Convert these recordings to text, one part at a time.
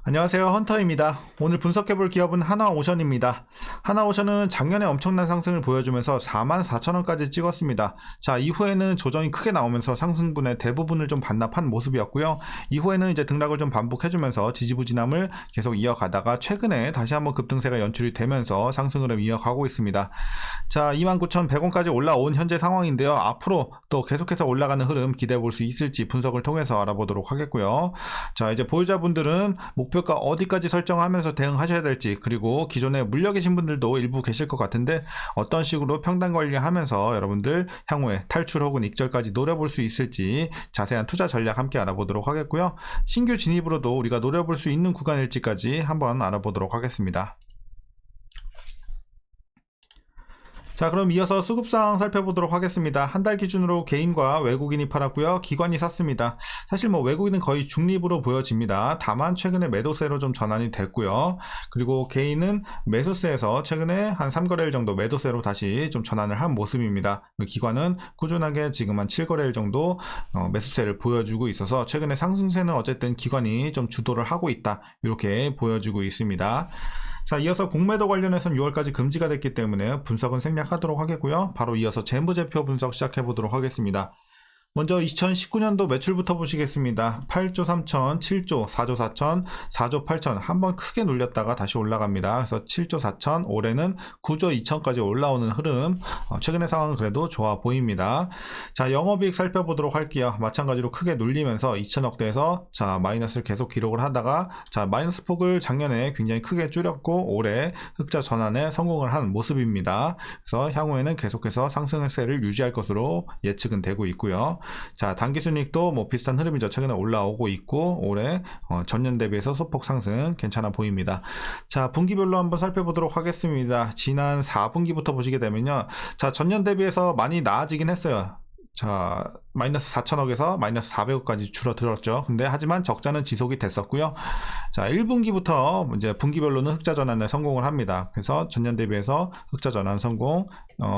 안녕하세요, 헌터입니다. 오늘 분석해볼 기업은 하나오션입니다. 하나오션은 작년에 엄청난 상승을 보여주면서 44,000원까지 찍었습니다. 자, 이후에는 조정이 크게 나오면서 상승분의 대부분을 좀 반납한 모습이었고요. 이후에는 이제 등락을 좀 반복해주면서 지지부진함을 계속 이어가다가 최근에 다시 한번 급등세가 연출이 되면서 상승 흐름 이어가고 있습니다. 자, 29,100원까지 올라온 현재 상황인데요. 앞으로 또 계속해서 올라가는 흐름 기대해 볼 수 있을지 분석을 통해서 알아보도록 하겠고요. 자, 이제 보유자분들은 목표가 어디까지 설정하면서 대응하셔야 될지, 그리고 기존에 물려 계신 분들도 일부 계실 것 같은데 어떤 식으로 평단 관리하면서 여러분들 향후에 탈출 혹은 익절까지 노려볼 수 있을지 자세한 투자 전략 함께 알아보도록 하겠고요. 신규 진입으로도 우리가 노려볼 수 있는 구간일지까지 한번 알아보도록 하겠습니다. 자, 그럼 이어서 수급상 살펴보도록 하겠습니다. 한 달 기준으로 개인과 외국인이 팔았고요. 기관이 샀습니다. 사실 외국인은 거의 중립으로 보여집니다. 다만 최근에 매도세로 좀 전환이 됐고요. 그리고 개인은 매수세에서 최근에 한 3거래일 정도 매도세로 다시 좀 전환을 한 모습입니다. 기관은 꾸준하게 지금 한 7거래일 정도 매수세를 보여주고 있어서 최근에 상승세는 어쨌든 기관이 좀 주도를 하고 있다, 이렇게 보여주고 있습니다. 자, 이어서 공매도 관련해서는 6월까지 금지가 됐기 때문에 분석은 생략하도록 하겠고요. 바로 이어서 재무제표 분석 시작해 보도록 하겠습니다. 먼저 2019년도 매출부터 보시겠습니다. 8조 3천, 7조, 4조 4천, 4조 8천 한번 크게 눌렸다가 다시 올라갑니다. 그래서 7조 4천, 올해는 9조 2천까지 올라오는 흐름, 최근의 상황은 그래도 좋아 보입니다. 자, 영업이익 살펴보도록 할게요. 마찬가지로 크게 눌리면서 2천억대에서 자, 마이너스를 계속 기록을 하다가 자, 마이너스 폭을 작년에 굉장히 크게 줄였고 올해 흑자 전환에 성공을 한 모습입니다. 그래서 향후에는 계속해서 상승 흑세를 유지할 것으로 예측은 되고 있고요. 자, 당기순이익도 비슷한 흐름이죠. 최근에 올라오고 있고 올해 전년 대비해서 소폭 상승 괜찮아 보입니다. 자, 분기별로 한번 살펴보도록 하겠습니다. 지난 4분기부터 보시게 되면요, 자, 전년 대비해서 많이 나아지긴 했어요. 자, 마이너스 4천억에서 마이너스 400억까지 줄어들었죠. 근데 하지만 적자는 지속이 됐었고요. 자, 1분기부터 이제 분기별로는 흑자 전환에 성공을 합니다. 그래서 전년 대비해서 흑자 전환 성공,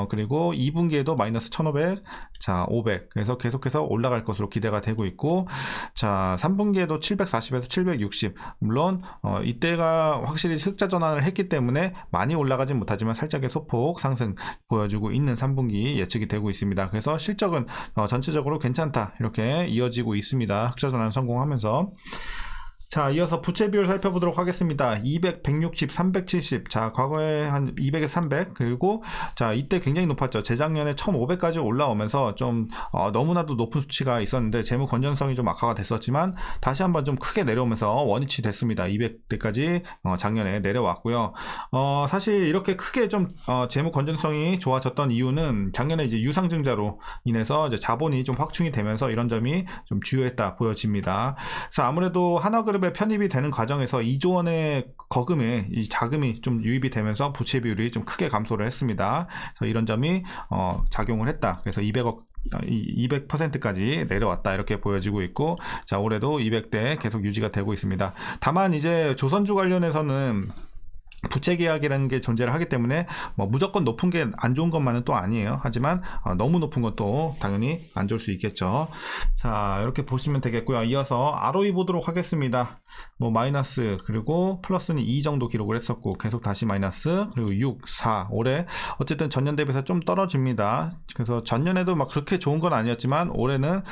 그리고 2분기에도 마이너스 1,500, 자, 500. 그래서 계속해서 올라갈 것으로 기대가 되고 있고, 자, 3분기에도 740에서 760. 물론, 이때가 확실히 흑자 전환을 했기 때문에 많이 올라가진 못하지만 살짝의 소폭 상승 보여주고 있는 3분기 예측이 되고 있습니다. 그래서 실적은 전체적으로 괜찮다, 이렇게 이어지고 있습니다. 흑자 전환 성공하면서. 자, 이어서 부채 비율 살펴보도록 하겠습니다. 200, 160, 370. 자, 과거에 한 200에 300. 그리고 자, 이때 굉장히 높았죠. 재작년에 1500까지 올라오면서 좀 너무나도 높은 수치가 있었는데 재무 건전성이 좀 악화가 됐었지만 다시 한번 좀 크게 내려오면서 원위치 됐습니다. 200대까지 작년에 내려왔고요. 사실 이렇게 크게 좀 재무 건전성이 좋아졌던 이유는 작년에 이제 유상증자로 인해서 이제 자본이 좀 확충이 되면서 이런 점이 좀 주요했다 보여집니다. 그래서 아무래도 하나그룹 편입이 되는 과정에서 2조 원의 거금에 이 자금이 좀 유입이 되면서 부채 비율이 좀 크게 감소를 했습니다. 그래서 이런 점이 작용을 했다. 그래서 200%까지 내려왔다, 이렇게 보여지고 있고, 자, 올해도 200대 계속 유지가 되고 있습니다. 다만 이제 조선주 관련해서는 부채 계약이라는 게 존재를 하기 때문에 무조건 높은 게 안 좋은 것만은 또 아니에요. 하지만 너무 높은 것도 당연히 안 좋을 수 있겠죠. 자, 이렇게 보시면 되겠고요. 이어서 ROE 보도록 하겠습니다. 마이너스, 그리고 플러스는 2 정도 기록을 했었고 계속 다시 마이너스, 그리고 6, 4. 올해 어쨌든 전년 대비해서 좀 떨어집니다. 그래서 전년에도 그렇게 좋은 건 아니었지만 올해는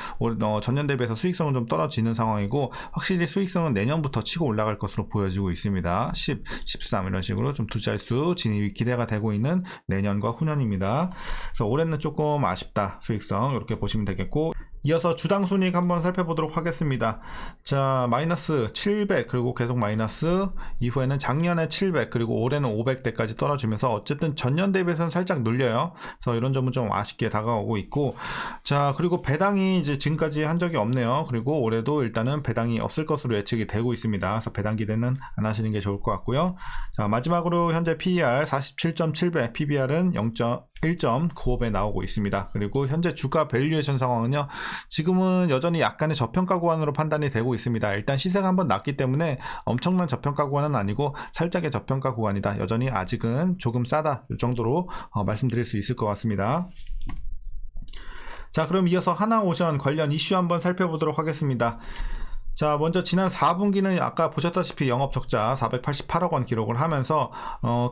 전년 대비해서 수익성은 좀 떨어지는 상황이고, 확실히 수익성은 내년부터 치고 올라갈 것으로 보여지고 있습니다. 10, 13 이런 식으로 좀 두 자릿수 진입이 기대가 되고 있는 내년과 후년입니다. 그래서 올해는 조금 아쉽다, 수익성, 이렇게 보시면 되겠고, 이어서 주당 순이익 한번 살펴보도록 하겠습니다. 자, 마이너스 700, 그리고 계속 마이너스, 이후에는 작년에 700, 그리고 올해는 500대까지 떨어지면서 어쨌든 전년 대비해서는 살짝 눌려요. 그래서 이런 점은 좀 아쉽게 다가오고 있고, 자, 그리고 배당이 이제 지금까지 한 적이 없네요. 그리고 올해도 일단은 배당이 없을 것으로 예측이 되고 있습니다. 그래서 배당 기대는 안 하시는 게 좋을 것 같고요. 자, 마지막으로 현재 PER 47.7배, PBR은 1.95배 나오고 있습니다. 그리고 현재 주가 밸류에이션 상황은요, 지금은 여전히 약간의 저평가 구간으로 판단이 되고 있습니다. 일단 시세가 한번 났기 때문에 엄청난 저평가 구간은 아니고 살짝의 저평가 구간이다, 여전히 아직은 조금 싸다, 이 정도로 말씀드릴 수 있을 것 같습니다. 자, 그럼 이어서 하나오션 관련 이슈 한번 살펴보도록 하겠습니다. 자, 먼저 지난 4분기는 아까 보셨다시피 영업적자 488억 원 기록을 하면서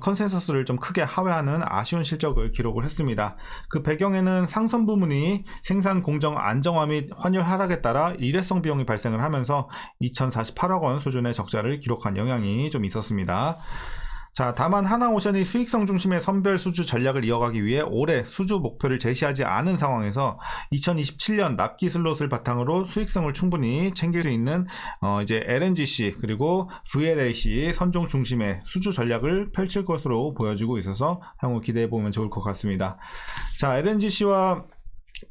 컨센서스를 좀 크게 하회하는 아쉬운 실적을 기록을 했습니다. 그 배경에는 상선 부문이 생산 공정 안정화 및 환율 하락에 따라 일회성 비용이 발생을 하면서 2048억 원 수준의 적자를 기록한 영향이 좀 있었습니다. 자, 다만 하나오션이 수익성 중심의 선별 수주 전략을 이어가기 위해 올해 수주 목표를 제시하지 않은 상황에서 2027년 납기 슬롯을 바탕으로 수익성을 충분히 챙길 수 있는 이제 LNGC 그리고 VLAC 선종 중심의 수주 전략을 펼칠 것으로 보여지고 있어서 향후 기대해 보면 좋을 것 같습니다. 자, LNGC와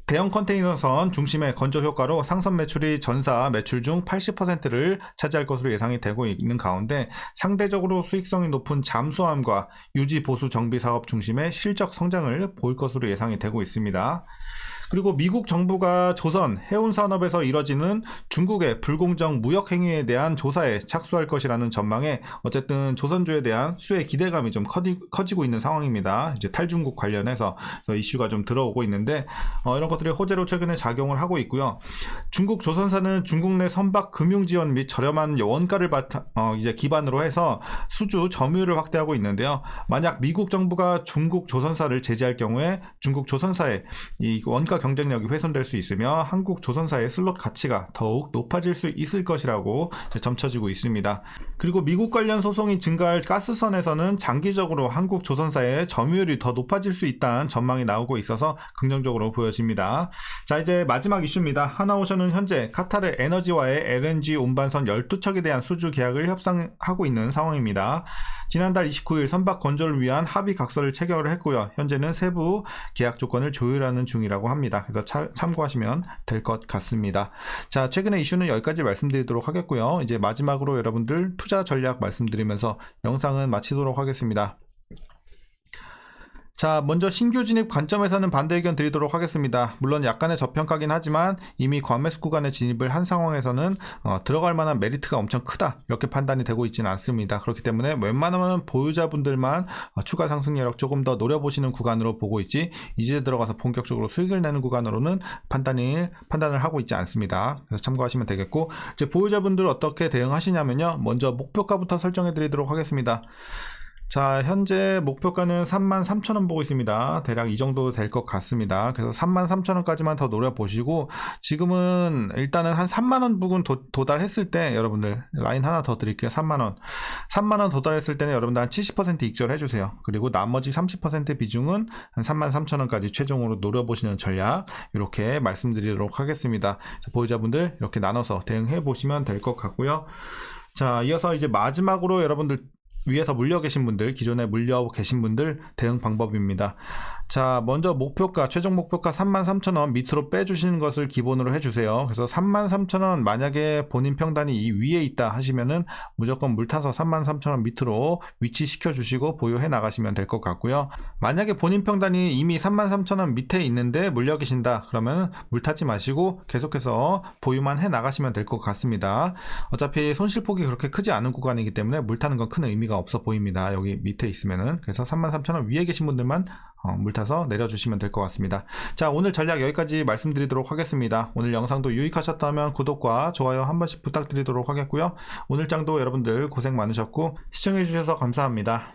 대형 컨테이너선 중심의 건조 효과로 상선 매출이 전사 매출 중 80%를 차지할 것으로 예상이 되고 있는 가운데 상대적으로 수익성이 높은 잠수함과 유지 보수 정비 사업 중심의 실적 성장을 보일 것으로 예상이 되고 있습니다. 그리고 미국 정부가 조선 해운 산업에서 이뤄지는 중국의 불공정 무역 행위에 대한 조사에 착수할 것이라는 전망에 어쨌든 조선주에 대한 수의 기대감이 좀 커지고 있는 상황입니다. 이제 탈중국 관련해서 이슈가 좀 들어오고 있는데 이런 것들이 호재로 최근에 작용을 하고 있고요. 중국 조선사는 중국 내 선박 금융 지원 및 저렴한 원가를 이제 기반으로 해서 수주 점유율을 확대하고 있는데요. 만약 미국 정부가 중국 조선사를 제재할 경우에 중국 조선사의 이 원가 경쟁력이 훼손될 수 있으며 한국 조선사의 슬롯 가치가 더욱 높아질 수 있을 것이라고 점쳐지고 있습니다. 그리고 미국 관련 소송이 증가할 가스선에서는 장기적으로 한국 조선사의 점유율이 더 높아질 수 있다는 전망이 나오고 있어서 긍정적으로 보여집니다. 자, 이제 마지막 이슈입니다. 하나오션은 현재 카타르 에너지와의 LNG 운반선 12척에 대한 수주 계약을 협상하고 있는 상황입니다. 지난달 29일 선박 건조를 위한 합의 각서를 체결을 했고요. 현재는 세부 계약 조건을 조율하는 중이라고 합니다. 그래서 참고하시면 될 것 같습니다. 자, 최근의 이슈는 여기까지 말씀드리도록 하겠고요. 이제 마지막으로 여러분들 투자 전략 말씀드리면서 영상은 마치도록 하겠습니다. 자, 먼저 신규 진입 관점에서는 반대 의견 드리도록 하겠습니다. 물론 약간의 저평가긴 하지만 이미 과매수 구간에 진입을 한 상황에서는 들어갈 만한 메리트가 엄청 크다 이렇게 판단이 되고 있지는 않습니다. 그렇기 때문에 웬만하면 보유자분들만 추가 상승 여력 조금 더 노려보시는 구간으로 보고 있지 이제 들어가서 본격적으로 수익을 내는 구간으로는 판단을 하고 있지 않습니다. 그래서 참고하시면 되겠고, 이제 보유자분들 어떻게 대응하시냐면요, 먼저 목표가부터 설정해 드리도록 하겠습니다. 자, 현재 목표가는 33,000원 보고 있습니다. 대략 이 정도 될 것 같습니다. 그래서 33,000원까지만 더 노려보시고, 지금은 일단은 한 3만원 부근 도달했을 때 여러분들 라인 하나 더 드릴게요. 3만원 3만원 도달했을 때는 여러분들 한 70% 익절 해주세요. 그리고 나머지 30% 비중은 한 33,000원까지 최종으로 노려보시는 전략 이렇게 말씀드리도록 하겠습니다. 자, 보유자분들 이렇게 나눠서 대응해 보시면 될 것 같고요. 자, 이어서 이제 마지막으로 여러분들 위에서 물려 계신 분들, 기존에 물려 계신 분들 대응 방법입니다. 자, 먼저 목표가, 최종 목표가 33,000원 밑으로 빼주시는 것을 기본으로 해주세요. 그래서 33,000원 만약에 본인 평단이 이 위에 있다 하시면은 무조건 물타서 33,000원 밑으로 위치시켜 주시고 보유해 나가시면 될 것 같고요. 만약에 본인 평단이 이미 33,000원 밑에 있는데 물려 계신다 그러면 물타지 마시고 계속해서 보유만 해 나가시면 될 것 같습니다. 어차피 손실폭이 그렇게 크지 않은 구간이기 때문에 물타는 건 큰 의미가 없어 보입니다. 여기 밑에 있으면은. 그래서 33,000원 위에 계신 분들만 물타서 내려주시면 될 것 같습니다. 자, 오늘 전략 여기까지 말씀드리도록 하겠습니다. 오늘 영상도 유익하셨다면 구독과 좋아요 한 번씩 부탁드리도록 하겠고요. 오늘 장도 여러분들 고생 많으셨고 시청해주셔서 감사합니다.